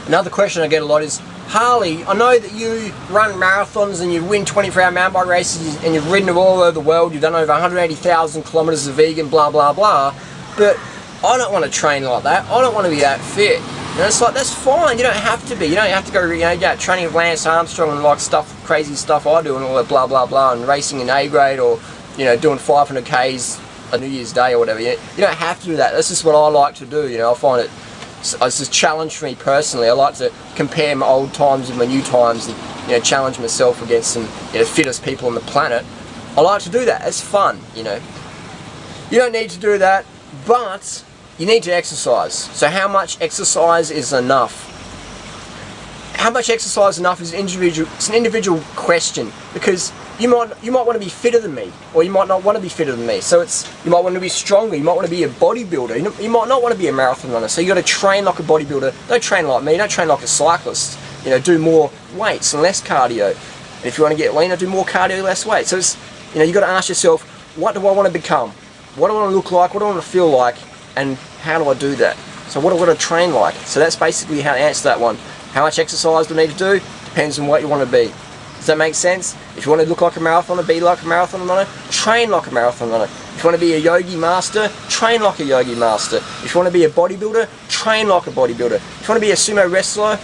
Another question I get a lot is, Harley, I know that you run marathons and you win 24-hour mountain bike races and you've ridden all over the world, you've done over 180,000 kilometers of vegan, blah, blah, blah, but I don't want to train like that. I don't want to be that fit. And it's like, that's fine, you don't have to be. You don't have to go, training with Lance Armstrong and like crazy stuff I do and all that blah, blah, blah, and racing in A grade or, doing 500 Ks a New Year's Day or whatever. You don't have to do that. That's just what I like to do, I find it's a challenge for me personally. I like to compare my old times with my new times and challenge myself against some fittest people on the planet. I like to do that. It's fun. You don't need to do that, but you need to exercise. So how much exercise is enough? How much exercise is enough is it's an individual question, because you might want to be fitter than me, or you might not want to be fitter than me. So you might want to be stronger, you might want to be a bodybuilder, you might not want to be a marathon runner. So you got to train like a bodybuilder. Don't train like me, don't train like a cyclist. Do more weights and less cardio. And if you want to get leaner, do more cardio, less weight. So you got to ask yourself, what do I want to become? What do I want to look like? What do I want to feel like? And how do I do that? So what do I want to train like? So that's basically how to answer that one. How much exercise do I need to do? Depends on what you want to be. Does that make sense? If you want to look like a marathoner, be like a marathon runner, train like a marathon runner. If you want to be a yogi master, train like a yogi master. If you want to be a bodybuilder, train like a bodybuilder. If you want to be a sumo wrestler,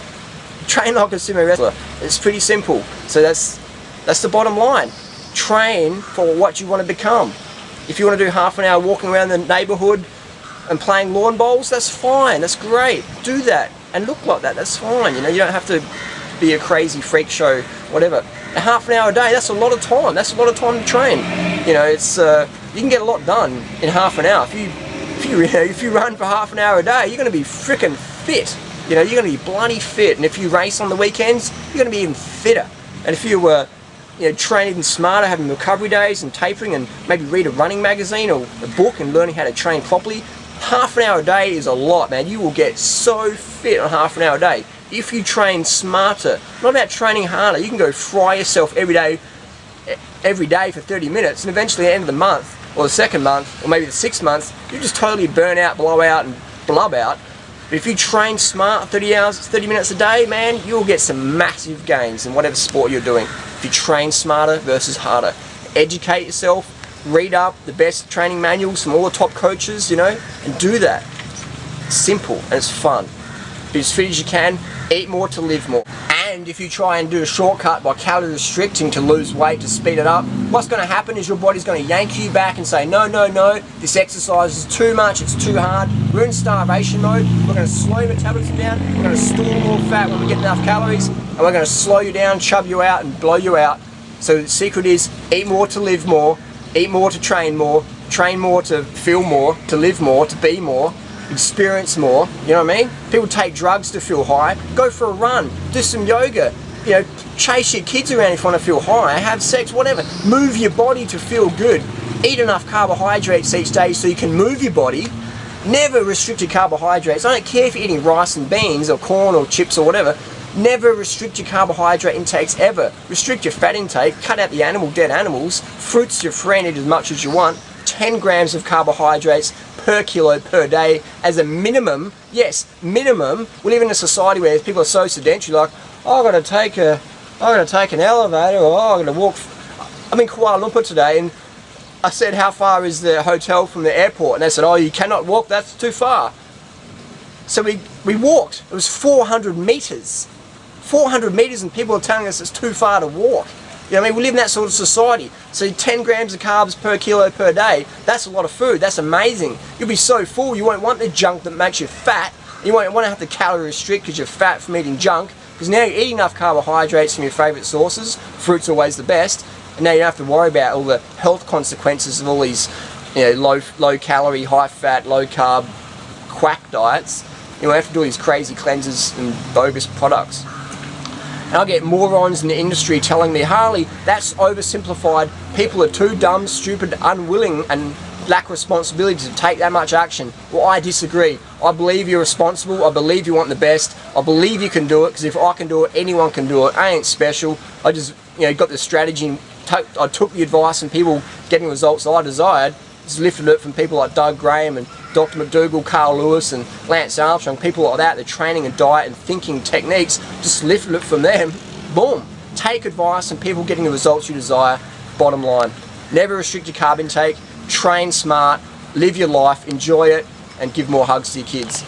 train like a sumo wrestler. It's pretty simple. So that's the bottom line. Train for what you want to become. If you want to do half an hour walking around the neighborhood and playing lawn bowls, that's fine, that's great. Do that and look like that, that's fine. You don't have to be a crazy freak show, whatever. A half an hour a day, that's a lot of time. That's a lot of time to train. It's you can get a lot done in half an hour. If you run for half an hour a day, you're going to be freaking fit. You're going to be bloody fit. And if you race on the weekends, you're going to be even fitter. And if you train even smarter, having recovery days and tapering, and maybe read a running magazine or a book and learning how to train properly, half an hour a day is a lot, man. You will get so fit on half an hour a day if you train smarter. Not about training harder. You can go fry yourself every day for 30 minutes, and eventually at the end of the month, or the second month, or maybe the 6 months, you just totally burn out, blow out, and blub out. But if you train smart 30 minutes a day, man, you'll get some massive gains in whatever sport you're doing. If you train smarter versus harder. Educate yourself, read up the best training manuals from all the top coaches, and do that. It's simple and it's fun. Be as fit as you can, eat more to live more. And if you try and do a shortcut by calorie restricting to lose weight, to speed it up, what's going to happen is your body's going to yank you back and say, no, this exercise is too much, it's too hard, we're in starvation mode, we're going to slow your metabolism down, we're going to store more fat when we get enough calories, and we're going to slow you down, chub you out, and blow you out. So the secret is, eat more to live more, eat more to train more to feel more, to live more, to be more, experience more, you know what I mean? People take drugs to feel high. Go for a run, do some yoga, chase your kids around if you want to feel high, have sex, whatever. Move your body to feel good. Eat enough carbohydrates each day so you can move your body. Never restrict your carbohydrates. I don't care if you're eating rice and beans or corn or chips or whatever. Never restrict your carbohydrate intakes ever. Restrict your fat intake, cut out the dead animals. Fruits your friend, eat as much as you want. 10 grams of carbohydrates per kilo per day as a minimum. Yes, minimum. We live in a society where people are so sedentary, like, oh, I've got to take an elevator, or oh, I've got to walk. I'm in Kuala Lumpur today, and I said, how far is the hotel from the airport? And they said, oh, you cannot walk, that's too far. So we walked. It was 400 meters. 400 meters, and people are telling us it's too far to walk. You know what I mean? We live in that sort of society. So 10 grams of carbs per kilo per day, that's a lot of food. That's amazing. You'll be so full, you won't want the junk that makes you fat. You won't want to have to calorie restrict because you're fat from eating junk. Because now you're eating enough carbohydrates from your favourite sources. Fruit's always the best. And now you don't have to worry about all the health consequences of all these low calorie, high fat, low carb, quack diets. You won't have to do these crazy cleanses and bogus products. And I get morons in the industry telling me, Harley, that's oversimplified. People are too dumb, stupid, unwilling, and lack responsibility to take that much action. Well, I disagree. I believe you're responsible. I believe you want the best. I believe you can do it, because if I can do it, anyone can do it. I ain't special. I just got the strategy, and I took the advice and people getting results I desired, Just lifted it from people like Doug Graham and Dr. McDougall, Carl Lewis and Lance Armstrong, people like that, the training and diet and thinking techniques, just lifted it from them, boom. Take advice and people getting the results you desire, bottom line. Never restrict your carb intake, train smart, live your life, enjoy it, and give more hugs to your kids.